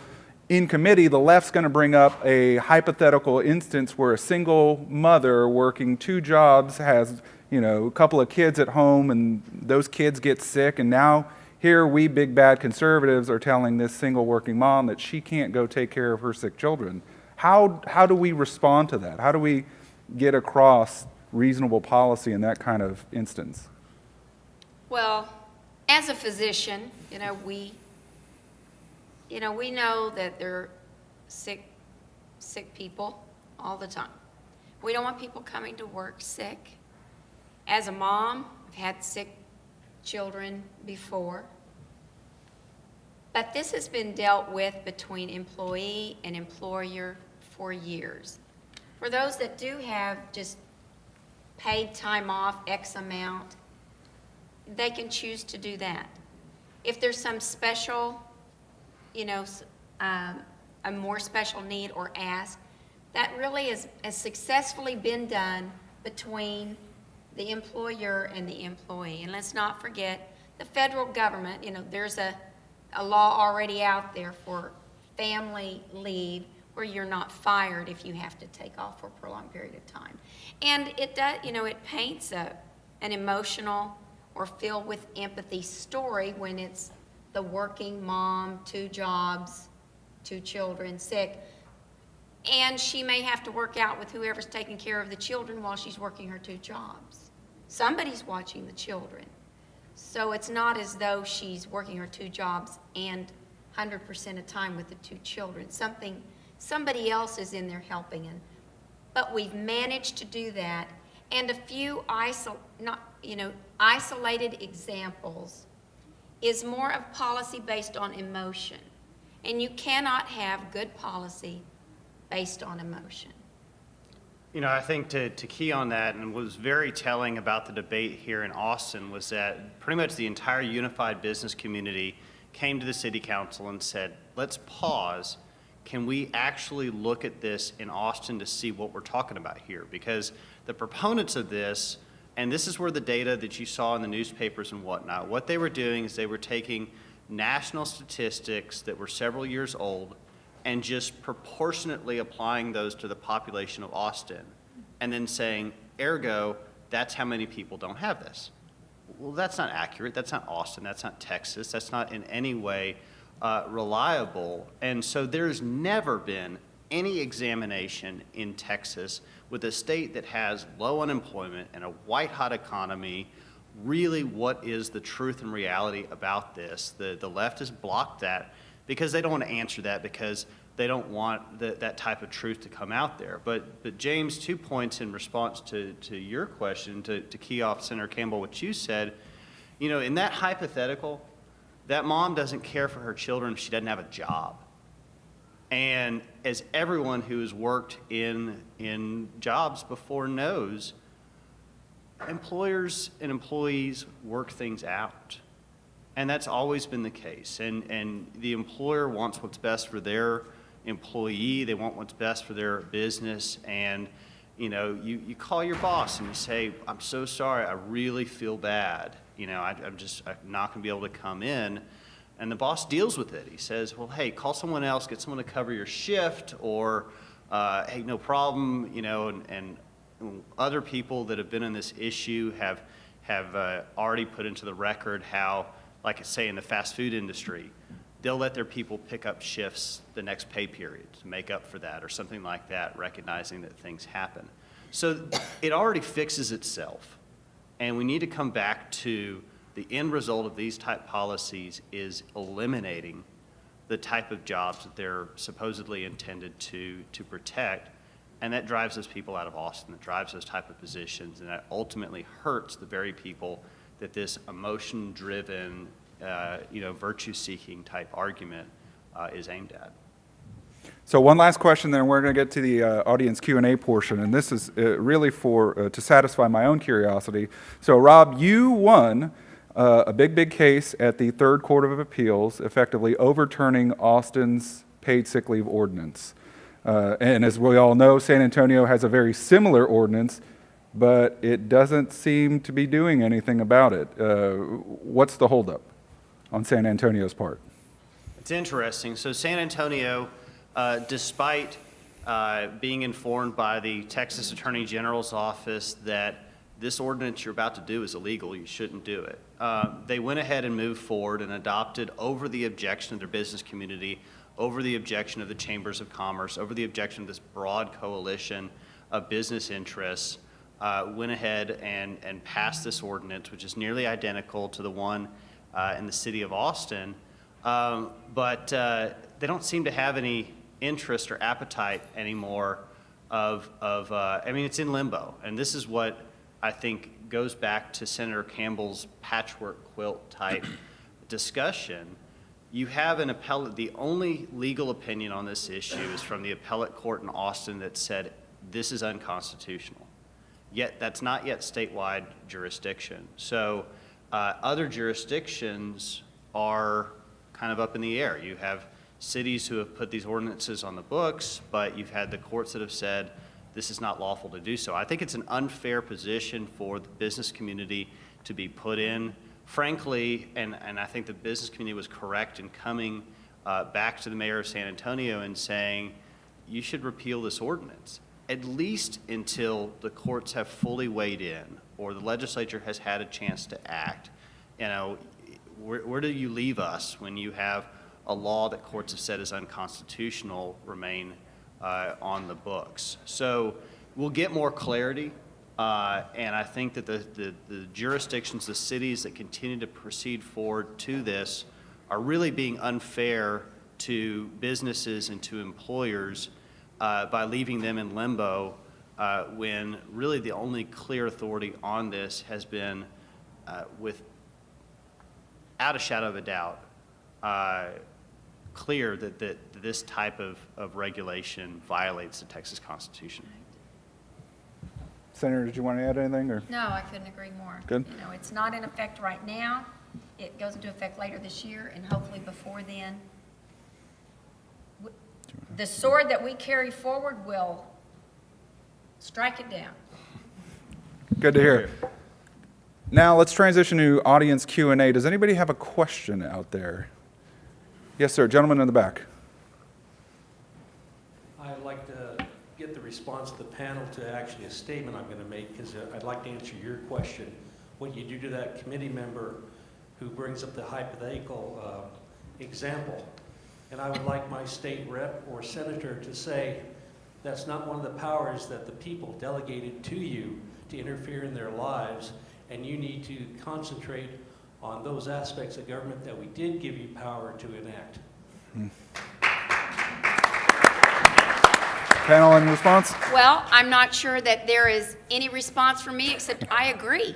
in committee, the left's going to bring up a hypothetical instance where a single mother working 2 jobs has, a couple of kids at home, and those kids get sick, and now here we big bad conservatives are telling this single working mom that she can't go take care of her sick children. How do we respond to that? How do we get across reasonable policy in that kind of instance? Well, as a physician, we know that there are sick people all the time. We don't want people coming to work sick. As a mom, I've had sick children before. But this has been dealt with between employee and employer for years. For those that do have just paid time off, X amount, they can choose to do that. If there's some special, a more special need or ask, that really has successfully been done between the employer and the employee. And let's not forget, the federal government, there's a law already out there for family leave where you're not fired if you have to take off for a prolonged period of time. And it does, it paints an emotional or filled with empathy story when it's the working mom, 2 jobs, 2 children, sick, and she may have to work out with whoever's taking care of the children while she's working her 2 jobs. Somebody's watching the children. So it's not as though she's working her 2 jobs and 100% of time with the 2 children. Somebody else is in there helping. But we've managed to do that, and a few isolated examples is more of policy based on emotion. And you cannot have good policy based on emotion. I think to key on that, and what was very telling about the debate here in Austin was that pretty much the entire unified business community came to the city council and said, let's pause. Can we actually look at this in Austin to see what we're talking about here? Because the proponents of this, and this is where the data that you saw in the newspapers and whatnot, what they were doing is they were taking national statistics that were several years old and just proportionately applying those to the population of Austin and then saying, ergo, that's how many people don't have this. Well, that's not accurate. That's not Austin. That's not Texas. That's not in any way reliable. And so there's never been any examination in Texas with a state that has low unemployment and a white-hot economy, really what is the truth and reality about this. The left has blocked that because they don't want to answer that because they don't want that type of truth to come out there. But James, 2 points in response to your question, to key off Senator Campbell, what you said, in that hypothetical, that mom doesn't care for her children if she doesn't have a job. And as everyone who has worked in jobs before knows, employers and employees work things out. And that's always been the case. And the employer wants what's best for their employee. They want what's best for their business. And, you call your boss and you say, I'm so sorry, I really feel bad. I'm not going to be able to come in. And the boss deals with it. He says, well, hey, call someone else, get someone to cover your shift, or, hey, no problem, and other people that have been in this issue have already put into the record how like say in the fast food industry, they'll let their people pick up shifts the next pay period to make up for that or something like that, recognizing that things happen. So it already fixes itself. And we need to come back to the end result of these type policies is eliminating the type of jobs that they're supposedly intended to protect. And that drives those people out of Austin, that drives those type of positions, and that ultimately hurts the very people that this emotion-driven, virtue-seeking type argument is aimed at. So one last question, then we're going to get to the audience Q&A portion, and this is really for to satisfy my own curiosity. So Rob, you won a big case at the Third Court of Appeals, effectively overturning Austin's paid sick leave ordinance. And as we all know, San Antonio has a very similar ordinance, but it doesn't seem to be doing anything about it. What's the holdup on San Antonio's part? It's interesting. So San Antonio, despite being informed by the Texas Attorney General's office that this ordinance you're about to do is illegal, you shouldn't do it, they went ahead and moved forward and adopted, over the objection of their business community, over the objection of the chambers of commerce, over the objection of this broad coalition of business interests, went ahead and passed this ordinance, which is nearly identical to the one in the city of Austin, but they don't seem to have any interest or appetite anymore it's in limbo. And this is what I think goes back to Senator Campbell's patchwork quilt type discussion. You have an appellate, the only legal opinion on this issue is from the appellate court in Austin that said this is unconstitutional. Yet that's not yet statewide jurisdiction. So other jurisdictions are kind of up in the air. You have cities who have put these ordinances on the books, but you've had the courts that have said this is not lawful to do so. I think it's an unfair position for the business community to be put in. Frankly, and I think the business community was correct in coming back to the mayor of San Antonio and saying, you should repeal this ordinance, at least until the courts have fully weighed in or the legislature has had a chance to act. Where do you leave us when you have a law that courts have said is unconstitutional remain on the books? So we'll get more clarity, and I think that the jurisdictions, the cities that continue to proceed forward to this are really being unfair to businesses and to employers by leaving them in limbo when really the only clear authority on this has been without a shadow of a doubt clear that this type of regulation violates the Texas Constitution. Senator, did you want to add anything? Or? No, I couldn't agree more. Good. It's not in effect right now. It goes into effect later this year, and hopefully before then, the sword that we carry forward will strike it down. Good to hear. Now let's transition to audience Q&A. Does anybody have a question out there? Yes, sir. Gentleman in the back. I'd like to get the response of the panel to actually a statement I'm going to make, because I'd like to answer your question. What you do to that committee member who brings up the hypothetical example. And I would like my state rep or senator to say that's not one of the powers that the people delegated to you to interfere in their lives, and you need to concentrate on those aspects of government that we did give you power to enact. Panel in response? Well, I'm not sure that there is any response from me except I agree.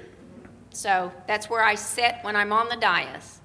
So that's where I sit when I'm on the dais.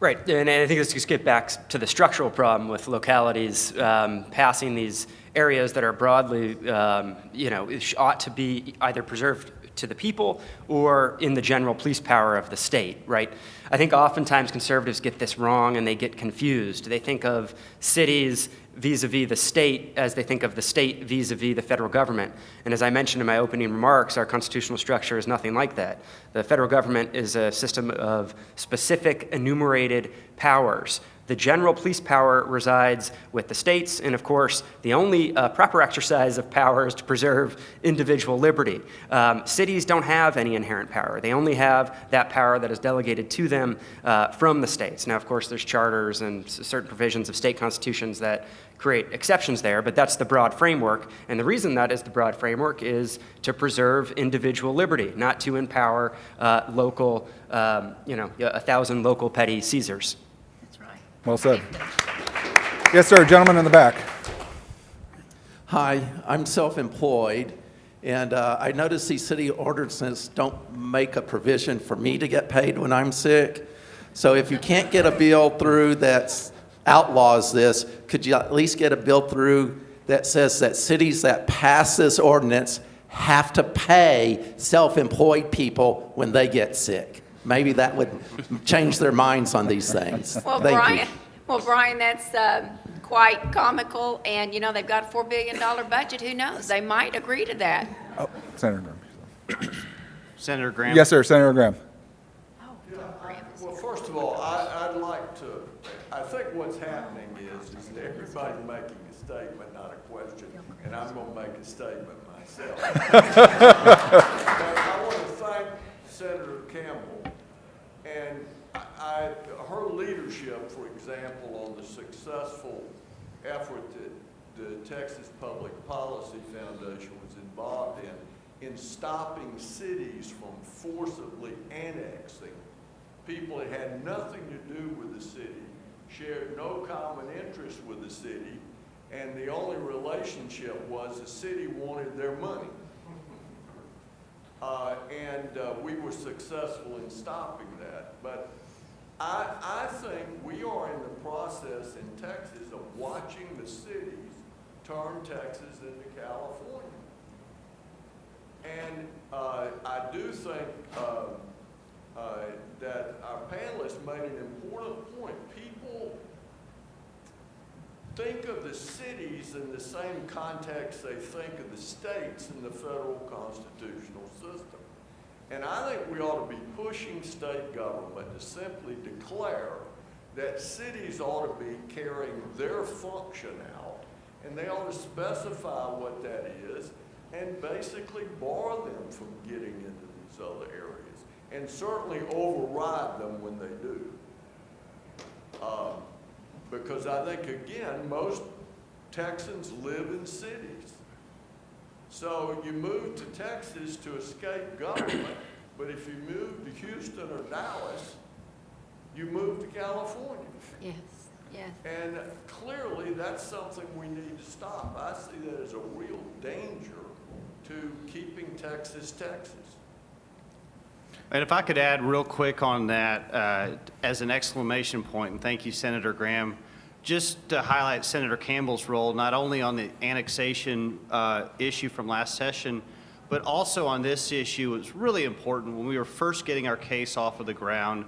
Right, and I think this just gets back to the structural problem with localities passing these areas that are broadly, ought to be either preserved to the people or in the general police power of the state, right? I think oftentimes conservatives get this wrong and they get confused. They think of cities vis-a-vis the state as they think of the state vis-a-vis the federal government. And as I mentioned in my opening remarks, our constitutional structure is nothing like that. The federal government is a system of specific enumerated powers The general police power resides with the states, and of course, the only proper exercise of power is to preserve individual liberty. Cities don't have any inherent power. They only have that power that is delegated to them from the states. Now, of course, there's charters and certain provisions of state constitutions that create exceptions there, but that's the broad framework. And the reason that is the broad framework is to preserve individual liberty, not to empower local, 1,000 local petty Caesars. That's right. Well said. Yes, sir. Gentleman in the back. Hi, I'm self-employed, and I notice these city ordinances don't make a provision for me to get paid when I'm sick. So if you can't get a bill through that outlaws this, could you at least get a bill through that says that cities that pass this ordinance have to pay self-employed people when they get sick? Maybe that would change their minds on these things. Well, Thank you. Brian, that's quite comical, and, they've got a $4 billion budget. Who knows? They might agree to that. Oh, Senator Graham. Senator Graham? Yes, sir. Senator Graham. Well, first of all, I'd like to, I think what's happening is that everybody's making a statement, not a question, and I'm going to make a statement myself. But I want to thank Senator Campbell and her leadership, for example, on the successful effort that the Texas Public Policy Foundation was involved in stopping cities from forcibly annexing people that had nothing to do with the city, shared no common interest with the city, and the only relationship was the city wanted their money. We were successful in stopping that. But I think we are in the process in Texas of watching the cities turn Texas into California. And I do think that our panelists made an important point. People think of the cities in the same context they think of the states in the federal constitutional system. And I think we ought to be pushing state government to simply declare that cities ought to be carrying their function out, and they ought to specify what that is and basically bar them from getting into these other areas, and certainly override them when they do. Because I think, again, most Texans live in cities. So you move to Texas to escape government, but if you move to Houston or Dallas, you move to California. Yes, yes. And clearly that's something we need to stop. I see that as a real danger to keeping Texas, Texas. And if I could add real quick on that as an exclamation point, and thank you, Senator Graham, just to highlight Senator Campbell's role, not only on the annexation issue from last session, but also on this issue. It was really important when we were first getting our case off of the ground.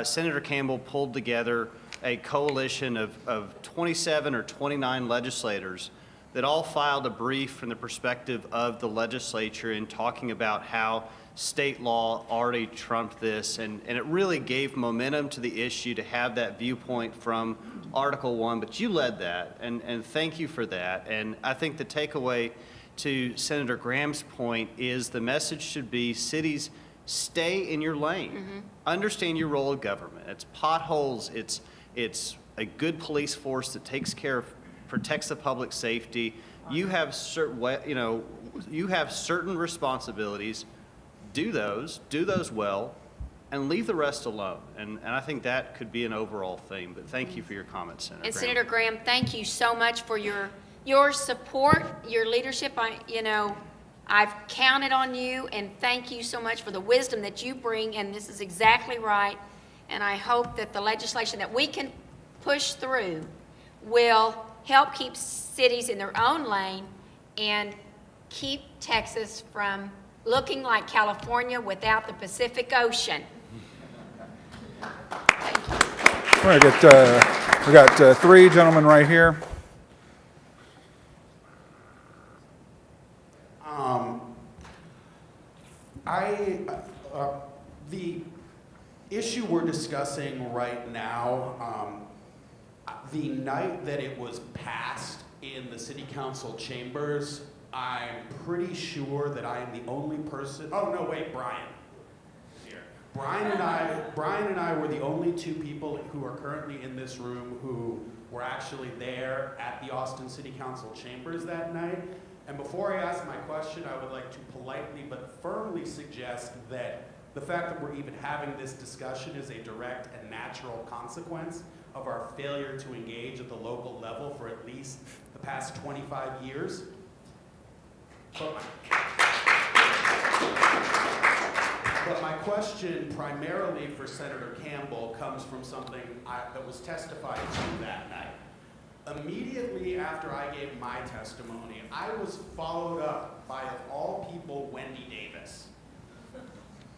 Senator Campbell pulled together a coalition of 27 or 29 legislators that all filed a brief from the perspective of the legislature in talking about how state law already trumped this, and it really gave momentum to the issue to have that viewpoint from Article 1, but you led that, and thank you for that. And I think the takeaway to Senator Graham's point is the message should be cities, stay in your lane. Mm-hmm. Understand your role of government. It's potholes, it's a good police force that takes care of, protects the public safety. You have certain responsibilities. Do those well, and leave the rest alone. And I think that could be an overall theme. But thank you for your comments, Senator And Graham. Senator Graham, thank you so much for your support, your leadership. I've counted on you, and thank you so much for the wisdom that you bring, and this is exactly right. And I hope that the legislation that we can push through will help keep cities in their own lane and keep Texas from looking like California without the Pacific Ocean. Thank you. All right, we got three gentlemen right here. The issue we're discussing right now The night that it was passed in the city council chambers, I'm pretty sure that I am the only person, oh no, wait, Brian is here. Brian and I were the only two people who are currently in this room who were actually there at the Austin City Council chambers that night. And before I ask my question, I would like to politely but firmly suggest that the fact that we're even having this discussion is a direct and natural consequence of our failure to engage at the local level for at least the past 25 years. But my question primarily for Senator Campbell comes from something that was testified to that night. Immediately after I gave my testimony, I was followed up by, of all people, Wendy Davis.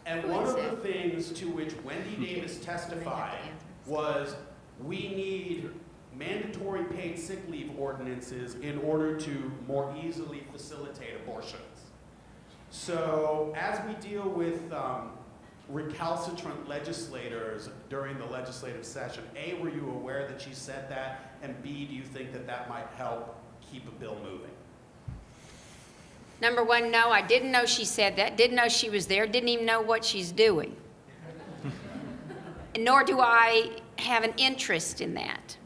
And one of the things to which Wendy Davis testified was, we need mandatory paid sick leave ordinances in order to more easily facilitate abortions. So as we deal with recalcitrant legislators during the legislative session, A, were you aware that she said that? And B, do you think that that might help keep a bill moving? Number one, no, I didn't know she said that, didn't know she was there, didn't even know what she's doing. Nor do I have an interest in that.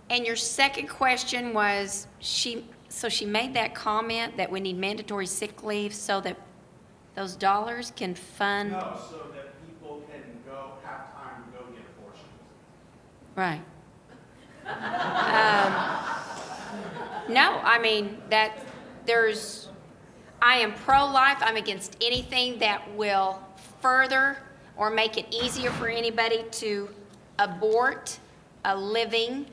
And your second question was, she made that comment that we need mandatory sick leave so that those dollars can fund. No, so that people can have time to go get abortions. Right. No, I mean, I am pro-life. I'm against anything that will further or make it easier for anybody to abort a living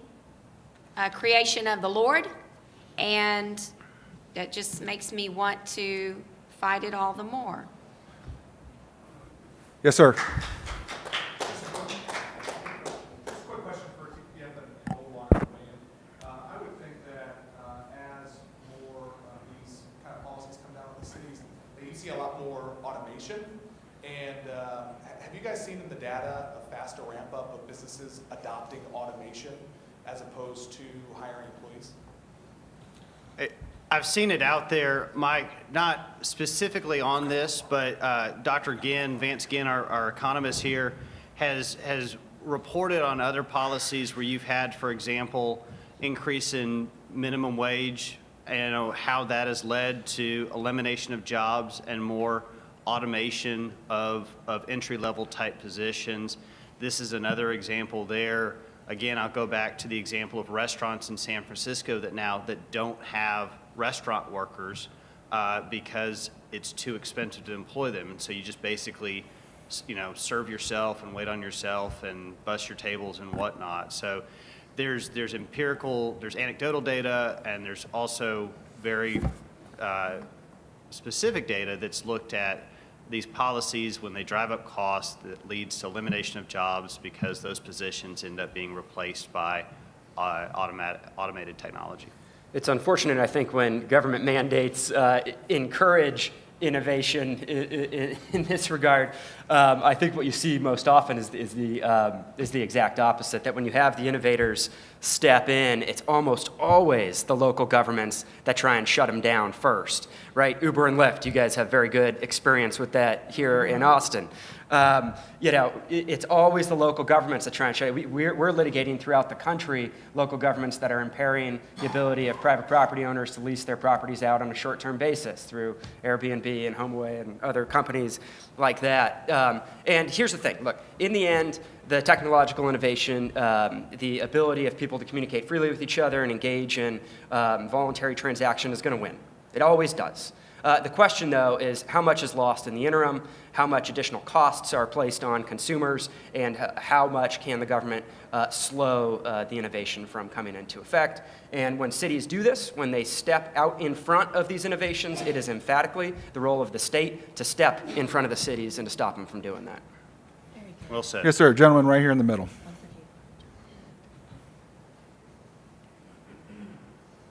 creation of the Lord. And that just makes me want to fight it all the more. Yes, sir. Just a quick question for TPPF and Gold Water Plan. I would think that as more these kind of policies come down in the cities, that you see a lot more automation. And have you guys seen in the data a faster ramp up of businesses adopting automation as opposed to hiring employees? I've seen it out there, Mike, not specifically on this, but Dr. Vance Ginn, our economist here, has reported on other policies where you've had, for example, increase in minimum wage, and how that has led to elimination of jobs and more automation of entry-level type positions. This is another example there. Again, I'll go back to the example of restaurants in San Francisco that don't have restaurant workers because it's too expensive to employ them. And so you just basically, serve yourself and wait on yourself and bust your tables and whatnot. So there's anecdotal data, and there's also very specific data that's looked at these policies when they drive up costs that leads to elimination of jobs because those positions end up being replaced by automated technology. It's unfortunate, I think, when government mandates encourage innovation in this regard. I think what you see most often is the exact opposite, that when you have the innovators step in, it's almost always the local governments that try and shut them down first, right? Uber and Lyft, you guys have very good experience with that here in Austin. It's always the local governments that try and shut it. We're litigating throughout the country local governments that are impairing the ability of private property owners to lease their properties out on a short-term basis through Airbnb and HomeAway and other companies like that. And here's the thing. Look, in the end, the technological innovation, the ability of people to communicate freely with each other and engage in voluntary transaction is going to win. It always does. The question, though, is how much is lost in the interim, how much additional costs are placed on consumers, and how much can the government slow the innovation from coming into effect. And when cities do this, when they step out in front of these innovations, it is emphatically the role of the state to step in front of the cities and to stop them from doing that. Well said. Yes, sir. Gentleman right here in the middle.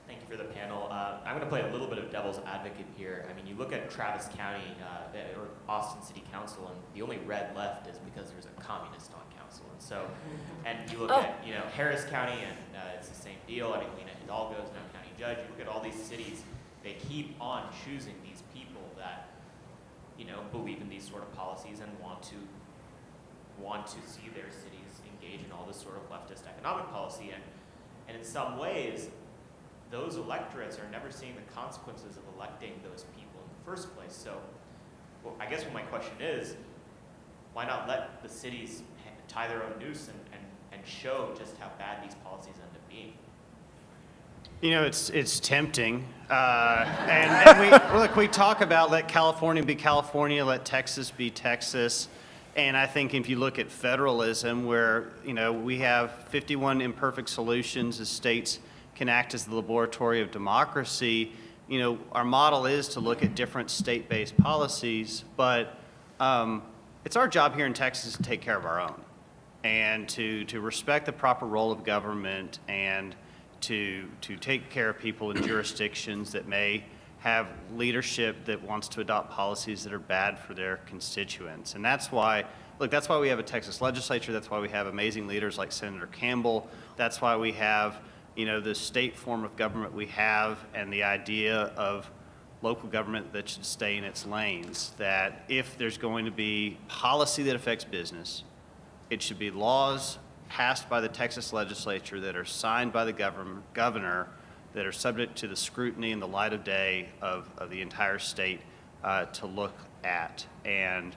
Thank you for the panel. I'm going to play a little bit of devil's advocate here. I mean, you look at Travis County or Austin City Council, and the only red left is because there's a communist on council. And so, and you look at Harris County, and it's the same deal. I mean, Lena Hidalgo's now county judge. You look at all these cities; they keep on choosing these people that believe in these sort of policies and want to see their cities engage in all this sort of leftist economic policy. And in some ways, those electorates are never seeing the consequences of electing those people in the first place. So, well, I guess what my question is, why not let the cities tie their own noose and show just how bad these policies end up being? It's tempting. And we talk about let California be California, let Texas be Texas. And I think if you look at federalism, where, we have 51 imperfect solutions as states can act as the laboratory of democracy, our model is to look at different state-based policies, but it's our job here in Texas to take care of our own and to respect the proper role of government and to take care of people in jurisdictions that may have leadership that wants to adopt policies that are bad for their constituents. And that's why we have a Texas legislature. That's why we have amazing leaders like Senator Campbell. That's why we have, the state form of government we have, and the idea of local government that should stay in its lanes. That if there's going to be policy that affects business, it should be laws passed by the Texas legislature that are signed by the governor that are subject to the scrutiny and the light of day of the entire state to look at. And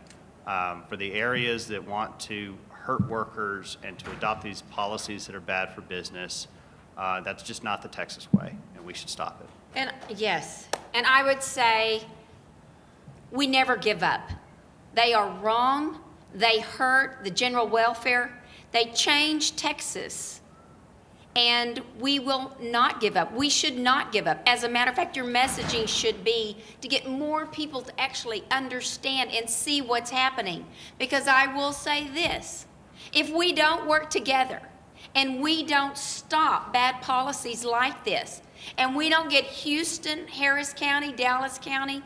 for the areas that want to hurt workers and to adopt these policies that are bad for business, that's just not the Texas way, and we should stop it. And yes, and I would say we never give up. They are wrong. They hurt the general welfare. They changed Texas, and we will not give up. We should not give up. As a matter of fact, your messaging should be to get more people to actually understand and see what's happening. Because I will say this, if we don't work together and we don't stop bad policies like this, and we don't get Houston, Harris County, Dallas County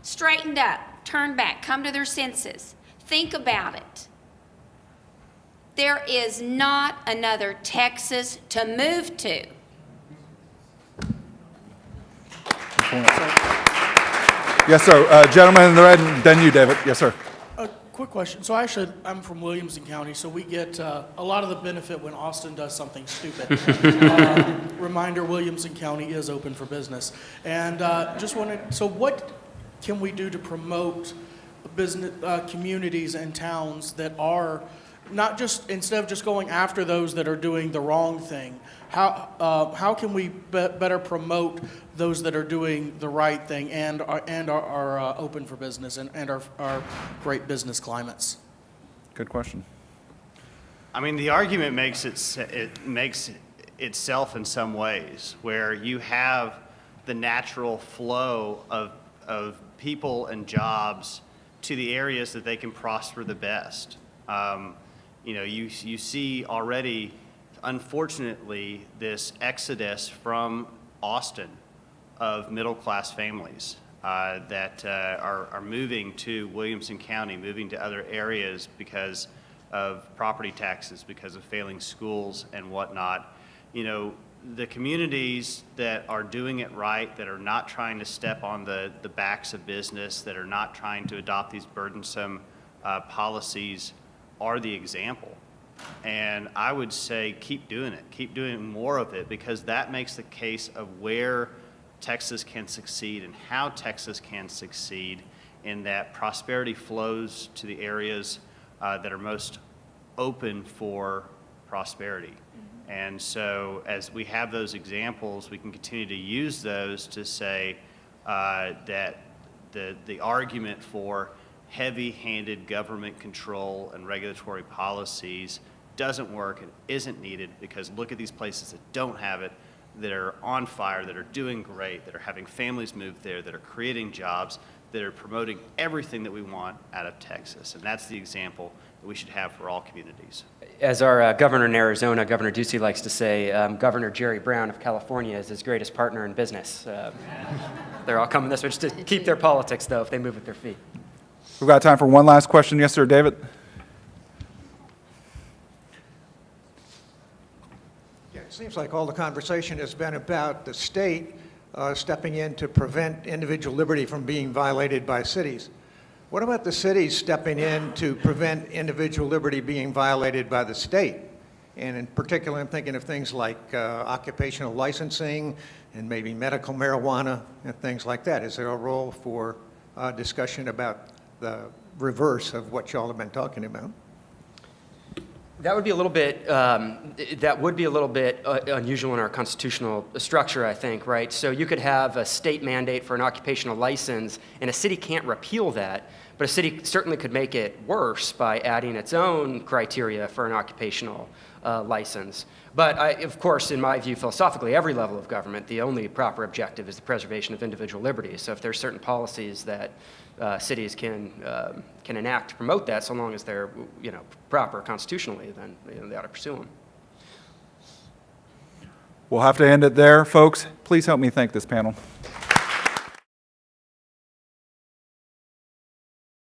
straightened up, turned back, come to their senses, think about it. There is not another Texas to move to. Yes, sir. Gentleman in the red, and then you, David. Yes, sir. A quick question. So I'm from Williamson County, so we get a lot of the benefit when Austin does something stupid. Reminder, Williamson County is open for business. And just wanted, so what can we do to promote business communities and towns that are not just, instead of just going after those that are doing the wrong thing, how can we better promote those that are doing the right thing and are open for business and are great business climates? Good question. I mean, the argument makes itself in some ways, where you have the natural flow of people and jobs to the areas that they can prosper the best. You see already, unfortunately, this exodus from Austin of middle-class families that are moving to Williamson County, moving to other areas because of property taxes, because of failing schools and whatnot. The communities that are doing it right, that are not trying to step on the backs of business, that are not trying to adopt these burdensome policies, are the example. And I would say keep doing it, keep doing more of it, because that makes the case of where Texas can succeed and how Texas can succeed, in that prosperity flows to the areas that are most open for prosperity. And so as we have those examples, we can continue to use those to say that the argument for heavy-handed government control and regulatory policies doesn't work and isn't needed, because look at these places that don't have it, that are on fire, that are doing great, that are having families move there, that are creating jobs, that are promoting everything that we want out of Texas. And that's the example that we should have for all communities. As our governor in Arizona, Governor Ducey, likes to say, Governor Jerry Brown of California is his greatest partner in business. They're all coming this way, just to keep their politics, though, if they move with their feet. We've got time for one last question. Yes, sir, David? Yeah, it seems like all the conversation has been about the state stepping in to prevent individual liberty from being violated by cities. What about the cities stepping in to prevent individual liberty being violated by the state? And in particular, I'm thinking of things like occupational licensing and maybe medical marijuana and things like that. Is there a role for discussion about the reverse of what y'all have been talking about? That would be a little bit, unusual in our constitutional structure, I think, right? So you could have a state mandate for an occupational license, and a city can't repeal that, but a city certainly could make it worse by adding its own criteria for an occupational license. But of course, in my view, philosophically, every level of government, the only proper objective is the preservation of individual liberty. So if there's certain policies that cities can enact to promote that, so long as they're proper constitutionally, then they ought to pursue them. We'll have to end it there, folks. Please help me thank this panel.